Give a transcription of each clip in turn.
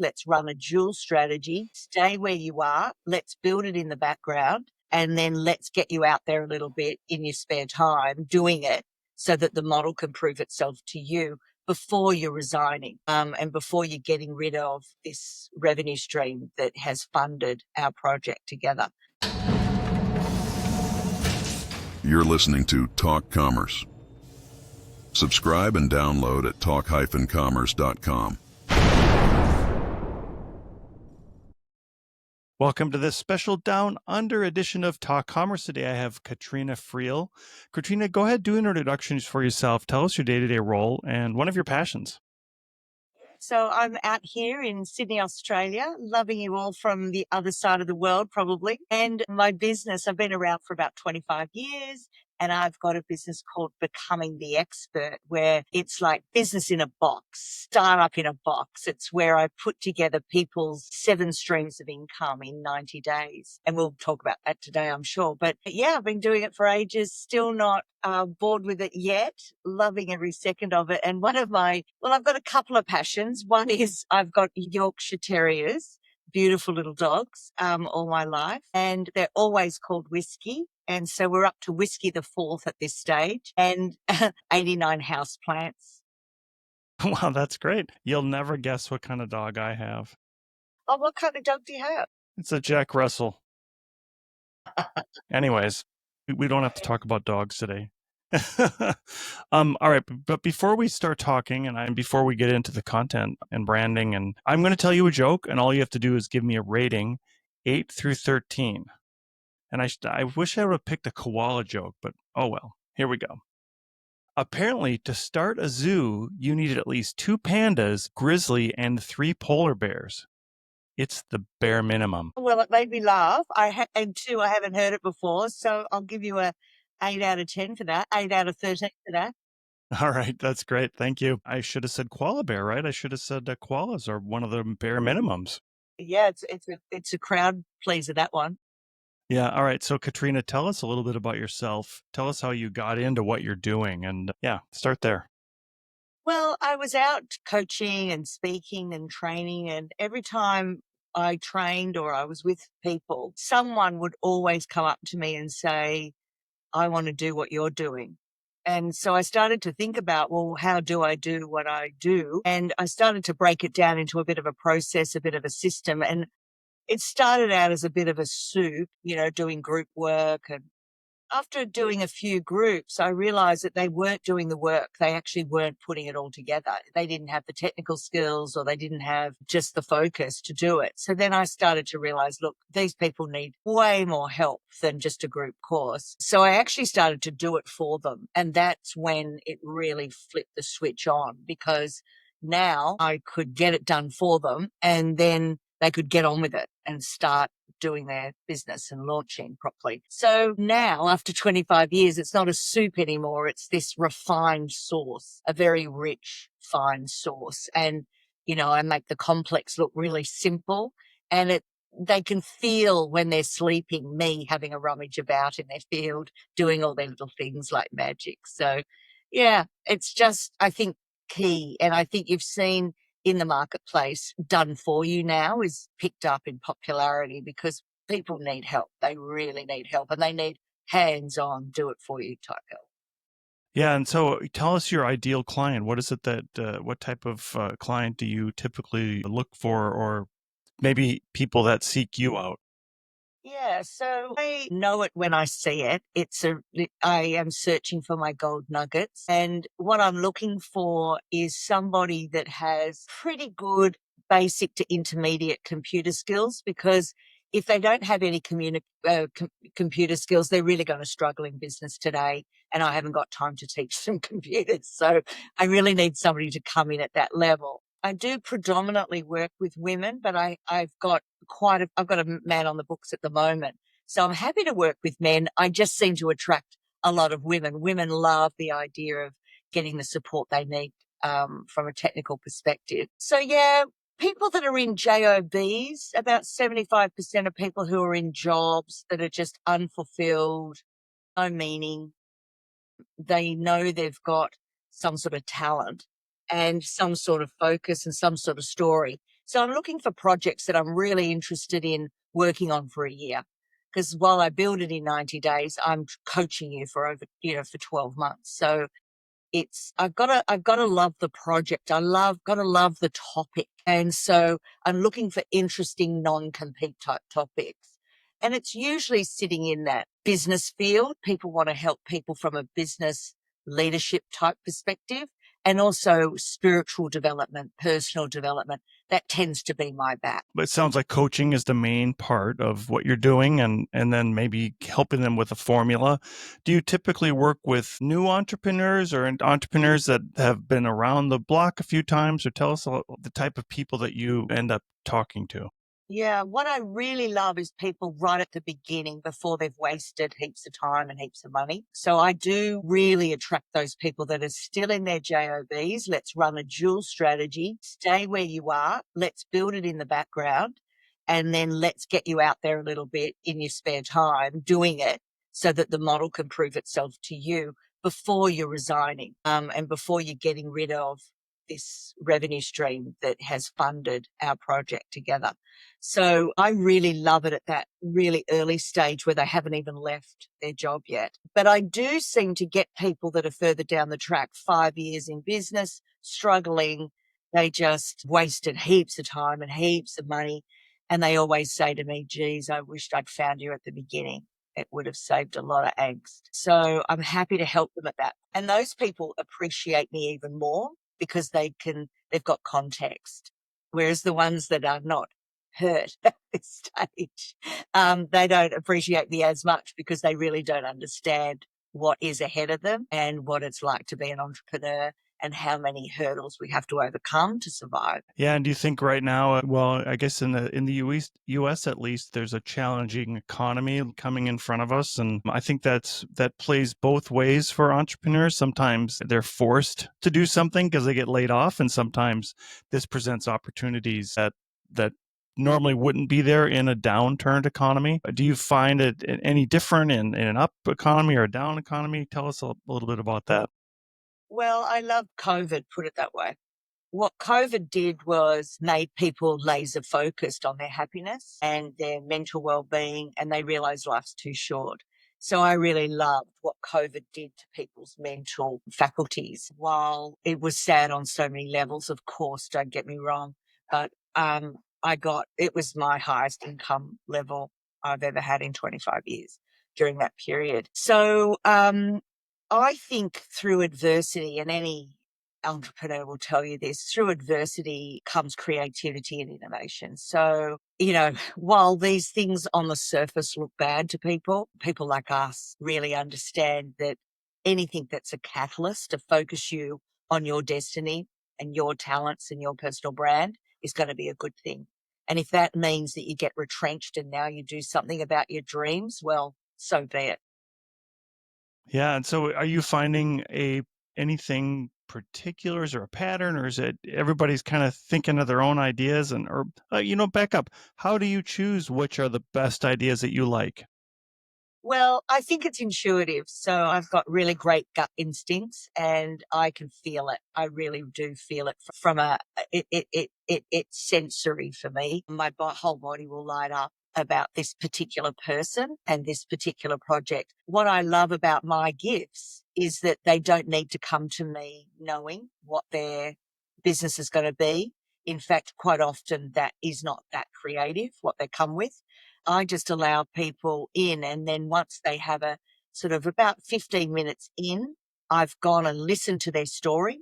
Let's run a dual strategy. Stay where you are. Let's build it in the background. And then let's get you out there a little bit in your spare time doing it so that the model can prove itself to you before you're resigning, and before you're getting rid of this revenue stream that has funded our project together. You're listening to Talk Commerce. Subscribe and download at talk-commerce.com. Welcome to this special Down Under edition of Talk Commerce. Today I have Katrena Friel. Katrena, go ahead, do introductions for yourself. Tell us your day-to-day role and one of your passions. So I'm out here in Sydney, Australia, loving you all from the other side of the world, probably. And my business, I've been around for about 25 years. And I've got a business called Becoming the Expert, where it's like business in a box, startup in a box. It's where I put together people's 7 streams of income in 90 days. And we'll talk about that today, I'm sure. But yeah, I've been doing it for ages, still not bored with it yet, loving every second of it. And I've got a couple of passions. One is I've got Yorkshire Terriers, beautiful little dogs, all my life. And they're always called Whiskey. And so we're up to Whiskey the 4th at this stage, and 89 houseplants. Wow, that's great. You'll never guess what kind of dog I have. Oh, what kind of dog do you have? It's a Jack Russell. Anyways, we don't have to talk about dogs today. All right, but before we start talking and before we get into the content and branding, and I'm going to tell you a joke, and all you have to do is give me a rating, 8 through 13. And I wish I would have picked a koala joke, but oh well. Here we go. Apparently, to start a zoo, you needed at least 2 pandas, grizzly, and 3 polar bears. It's the bare minimum. Well, it made me laugh. And 2, I haven't heard it before, so I'll give you a 8 out of 10 for that, 8 out of 13 for that. All right, that's great. Thank you. I should have said koala bear, right? I should have said koalas are one of the bare minimums. Yeah, it's a crowd pleaser, that one. Yeah. All right. So Katrena, tell us a little bit about yourself. Tell us how you got into what you're doing, and start there. Well, I was out coaching and speaking and training, and every time I trained or I was with people, someone would always come up to me and say, I want to do what you're doing. And so I started to think about, well, how do I do what I do? And I started to break it down into a bit of a process, a bit of a system. And it started out as a bit of a soup, doing group work. And after doing a few groups, I realized that they weren't doing the work. They actually weren't putting it all together. They didn't have the technical skills, or they didn't have just the focus to do it. So then I started to realize, look, these people need way more help than just a group course. So I actually started to do it for them. And that's when it really flipped the switch on, because now I could get it done for them, and then they could get on with it and start doing their business and launching properly. So now, after 25 years, it's not a soup anymore. It's this refined sauce, a very rich, fine sauce. And, I make the complex look really simple, and they can feel when they're sleeping me having a rummage about in their field, doing all their little things like magic. So yeah, it's just, I think, key. And I think you've seen in the marketplace, done for you now is picked up in popularity because people need help. They really need help, and they need hands-on, do it for you type help. Yeah. And so tell us your ideal client. What is it what type of client do you typically look for, or maybe people that seek you out? Yeah, so I know it when I see it. I am searching for my gold nuggets. And what I'm looking for is somebody that has pretty good basic to intermediate computer skills, because if they don't have any computer skills, they're really going to struggle in business today. And I haven't got time to teach them computers. So I really need somebody to come in at that level. I do predominantly work with women, but I've got a man on the books at the moment. So I'm happy to work with men. I just seem to attract a lot of women. Women love the idea of getting the support they need from a technical perspective. So yeah, people that are in JOBs, about 75% of people who are in jobs that are just unfulfilled, no meaning. They know they've got some sort of talent and some sort of focus and some sort of story. So I'm looking for projects that I'm really interested in working on for a year. Because while I build it in 90 days, I'm coaching you for over, for 12 months. So it's I've got to love the project. Gotta love the topic. And so I'm looking for interesting non-compete type topics. And it's usually sitting in that business field. People want to help people from a business leadership type perspective, and also spiritual development, personal development. That tends to be my back. But it sounds like coaching is the main part of what you're doing, and then maybe helping them with a formula. Do you typically work with new entrepreneurs or entrepreneurs that have been around the block a few times? Or tell us the type of people that you end up talking to. Yeah, what I really love is people right at the beginning before they've wasted heaps of time and heaps of money. So I do really attract those people that are still in their JOBs. Let's run a dual strategy, stay where you are, let's build it in the background, and then let's get you out there a little bit in your spare time doing it so that the model can prove itself to you before you're resigning, and before you're getting rid of this revenue stream that has funded our project together. So I really love it at that really early stage where they haven't even left their job yet. But I do seem to get people that are further down the track, 5 years in business, struggling. They just wasted heaps of time and heaps of money. And they always say to me, geez, I wished I'd found you at the beginning. It would have saved a lot of angst. So I'm happy to help them at that. And those people appreciate me even more because they've got context. Whereas the ones that are not hurt at this stage, they don't appreciate me as much because they really don't understand what is ahead of them and what it's like to be an entrepreneur and how many hurdles we have to overcome to survive. Yeah, and do you think right now, well, I guess in the US at least, there's a challenging economy coming in front of us, and I think that plays both ways for entrepreneurs. Sometimes they're forced to do something because they get laid off, and sometimes this presents opportunities that normally wouldn't be there in a downturned economy. Do you find it any different in an up economy or a down economy? Tell us a little bit about that. Well, I love COVID, put it that way. What COVID did was made people laser focused on their happiness and their mental well-being, and they realized life's too short. So I really loved what COVID did to people's mental faculties. While it was sad on so many levels, of course, don't get me wrong, but it was my highest income level I've ever had in 25 years during that period. So I think through adversity, and any entrepreneur will tell you this, through adversity comes creativity and innovation. So, while these things on the surface look bad to people, people like us really understand that anything that's a catalyst to focus you on your destiny and your talents and your personal brand is going to be a good thing. And if that means that you get retrenched and now you do something about your dreams, well, so be it. Yeah, and so are you finding anything particular? Is there a pattern, or is it everybody's kind of thinking of their own ideas? And or back up. How do you choose which are the best ideas that you like? Well, I think it's intuitive. So I've got really great gut instincts and I can feel it. I really do feel it from it's sensory for me. My whole body will light up about this particular person and this particular project. What I love about my gifts is that they don't need to come to me knowing what their business is going to be. In fact, quite often that is not that creative, what they come with. I just allow people in, and then once they have a sort of about 15 minutes in, I've gone and listened to their story.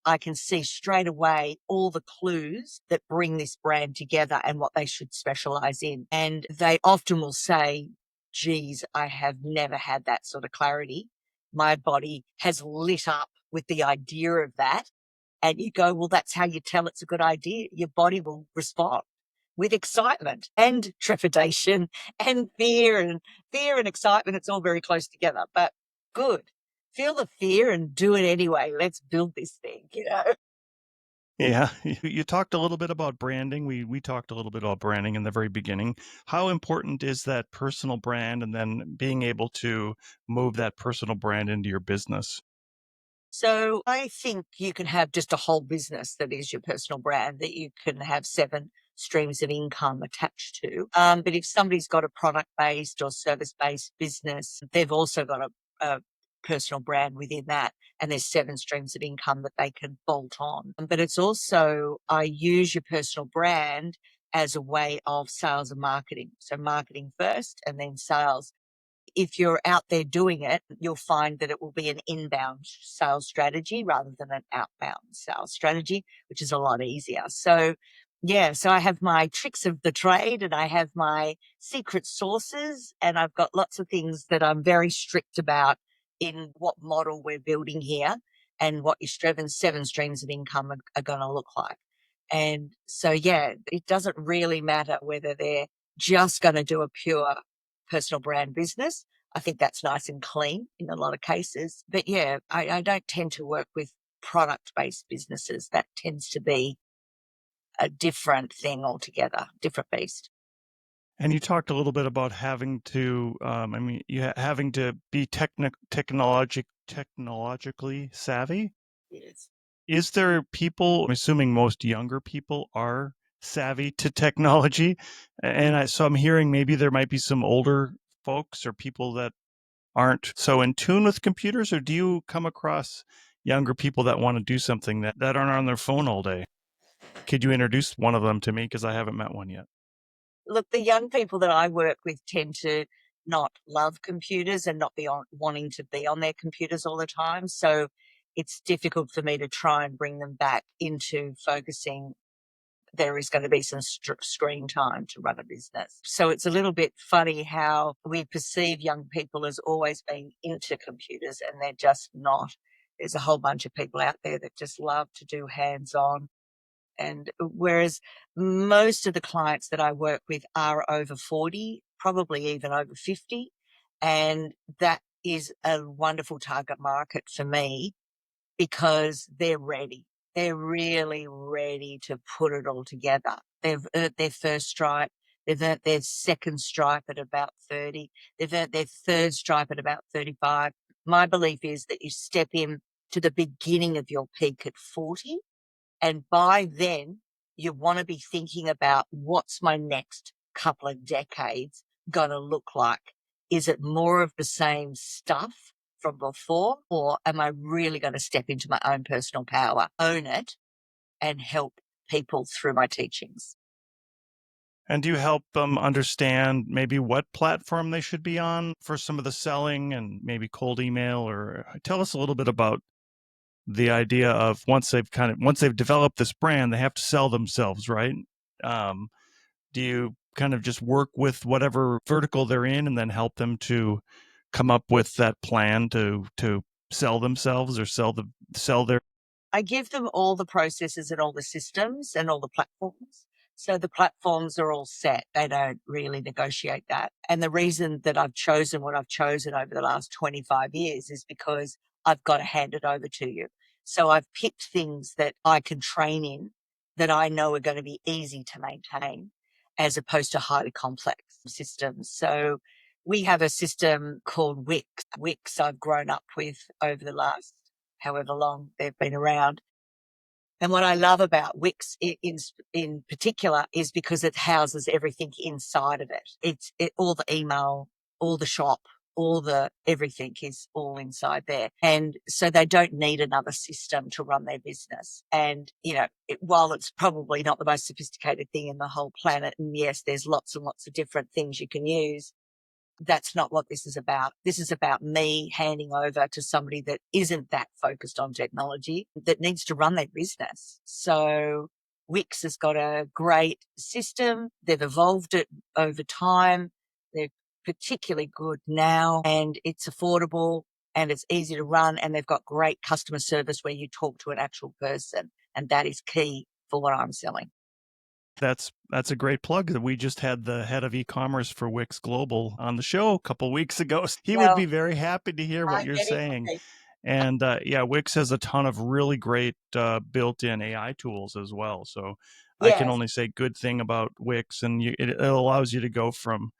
I can see straight away all the clues that bring this brand together and what they should specialize in. And they often will say, geez, I have never had that sort of clarity. My body has lit up with the idea of that. And you go, well, that's how you tell it's a good idea. Your body will respond with excitement and trepidation and fear and excitement. It's all very close together, but good. Feel the fear and do it anyway. Let's build this thing. Yeah, you talked a little bit about branding. We talked a little bit about branding in the very beginning. How important is that personal brand, and then being able to move that personal brand into your business? So I think you can have just a whole business that is your personal brand that you can have 7 streams of income attached to. But if somebody's got a product-based or service-based business, they've also got a personal brand within that, and there's 7 streams of income that they can bolt on. But it's also, I use your personal brand as a way of sales and marketing. So marketing first and then sales. If you're out there doing it, you'll find that it will be an inbound sales strategy rather than an outbound sales strategy, which is a lot easier. So, yeah, so I have my tricks of the trade and I have my secret sources, and I've got lots of things that I'm very strict about in what model we're building here and what your 7 streams of income are going to look like. And so, yeah, it doesn't really matter whether they're just going to do a pure personal brand business. I think that's nice and clean in a lot of cases. But yeah, I don't tend to work with product based businesses. That tends to be a different thing altogether, different beast. And you talked a little bit about having to, having to be technologically savvy. Yes. Is there people, I'm assuming most younger people are savvy to technology, and so I'm hearing maybe there might be some older folks or people that aren't so in tune with computers, or do you come across younger people that want to do something that aren't on their phone all day? Could you introduce one of them to me? Because I haven't met one yet. Look, the young people that I work with tend to not love computers and not be wanting to be on their computers all the time. So it's difficult for me to try and bring them back into focusing. There is going to be some screen time to run a business. So it's a little bit funny how we perceive young people as always being into computers, and they're just not. There's a whole bunch of people out there that just love to do hands on. And whereas most of the clients that I work with are over 40, probably even over 50. And that is a wonderful target market for me because they're ready. They're really ready to put it all together. They've earned their first stripe. They've earned their second stripe at about 30. They've earned their third stripe at about 35. My belief is that you step in to the beginning of your peak at 40. And by then, you want to be thinking about what's my next couple of decades going to look like? Is it more of the same stuff from before, or am I really going to step into my own personal power, own it, and help people through my teachings? And do you help them understand maybe what platform they should be on for some of the selling and maybe cold email? Or tell us a little bit about the idea of once they've developed this brand, they have to sell themselves, right? Um, do you kind of just work with whatever vertical they're in and then help them to come up with that plan to sell themselves or sell their? I give them all the processes and all the systems and all the platforms. So the platforms are all set. They don't really negotiate that. And the reason that I've chosen what I've chosen over the last 25 years is because I've got to hand it over to you. So I've picked things that I can train in that I know are going to be easy to maintain as opposed to highly complex systems. So we have a system called Wix. Wix I've grown up with over the last however long they've been around. And what I love about Wix in particular is because it houses everything inside of it. All the email, all the shop, all the everything is all inside there. And so they don't need another system to run their business. And, while it's probably not the most sophisticated thing in the whole planet, and yes, there's lots and lots of different things you can use, that's not what this is about. This is about me handing over to somebody that isn't that focused on technology, that needs to run their business. So Wix has got a great system. They've evolved it over time. They're particularly good now, and it's affordable and it's easy to run, and they've got great customer service where you talk to an actual person. And that is key for what I'm selling. That's a great plug. We just had the head of e-commerce for Wix Global on the show a couple weeks ago. He would Well, be very happy to hear what I you're get it. saying. And yeah, Wix has a ton of really great built-in AI tools as well. So I can Yes. only say good thing about Wix, and it allows you to go from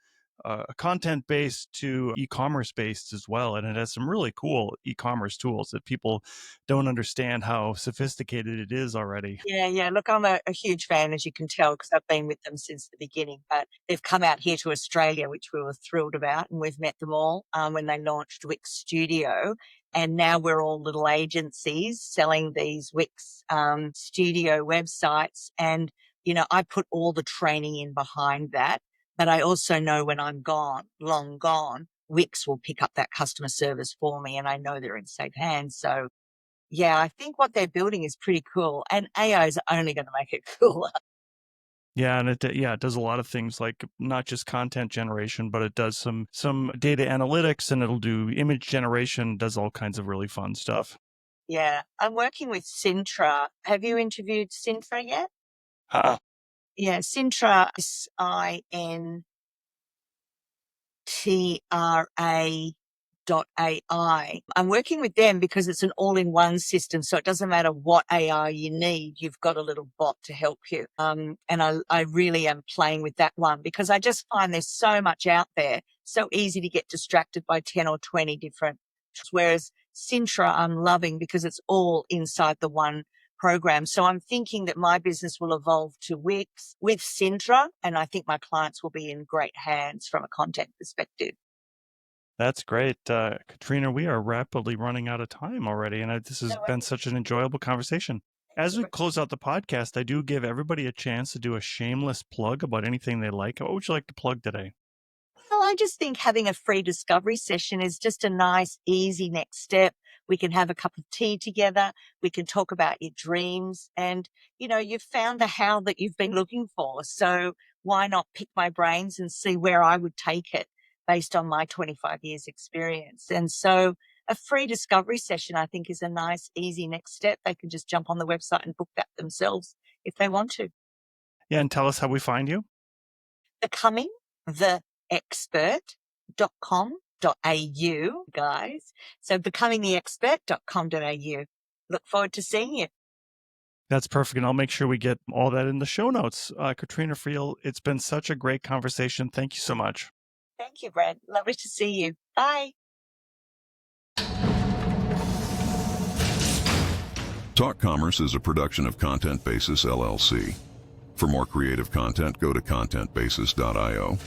content based to e-commerce based as well, and it has some really cool e-commerce tools that people don't understand how sophisticated it is already. Yeah. Look, I'm a huge fan, as you can tell, because I've been with them since the beginning. But they've come out here to Australia, which we were thrilled about, and we've met them all when they launched Wix Studio. And now we're all little agencies selling these Wix Studio websites. And, I put all the training in behind that. But I also know when I'm gone, long gone, Wix will pick up that customer service for me, and I know they're in safe hands. So, yeah, I think what they're building is pretty cool, and AI is only going to make it cooler. Yeah, and it does a lot of things, like not just content generation, but it does some data analytics, and it'll do image generation, does all kinds of really fun stuff. Yeah, I'm working with Sintra. Have you interviewed Sintra yet? Uh, Yeah, Sintra, Sintra.ai. I'm working with them because it's an all-in-one system, so it doesn't matter what AI you need, you've got a little bot to help you. And I really am playing with that one because I just find there's so much out there, so easy to get distracted by 10 or 20 different, whereas Sintra I'm loving because it's all inside the one program. So I'm thinking that my business will evolve to Wix with Sintra, and I think my clients will be in great hands from a content perspective. that's great. Katrena, we are rapidly running out of time already, and this has No been worries. such an enjoyable conversation. As we close out the podcast, I do give everybody a chance to do a shameless plug about anything they like. What would you like to plug today? Well, I just think having a free discovery session is just a nice, easy next step. We can have a cup of tea together. We can talk about your dreams, and, you've found the how that you've been looking for. So why not pick my brains and see where I would take it based on my 25 years experience? And so a free discovery session, I think, is a nice, easy next step. They can just jump on the website and book that themselves if they want to. Yeah, and tell us how we find you. becomingtheexpert.com.au, guys. So becomingtheexpert.com.au. Look forward to seeing you. That's perfect. And I'll make sure we get all that in the show notes. Katrena Friel, it's been such a great conversation. Thank you so much. Thank you, Brent. Lovely to see you. Bye. Talk Commerce is a production of Content Basis LLC. For more creative content, go to contentbasis.io.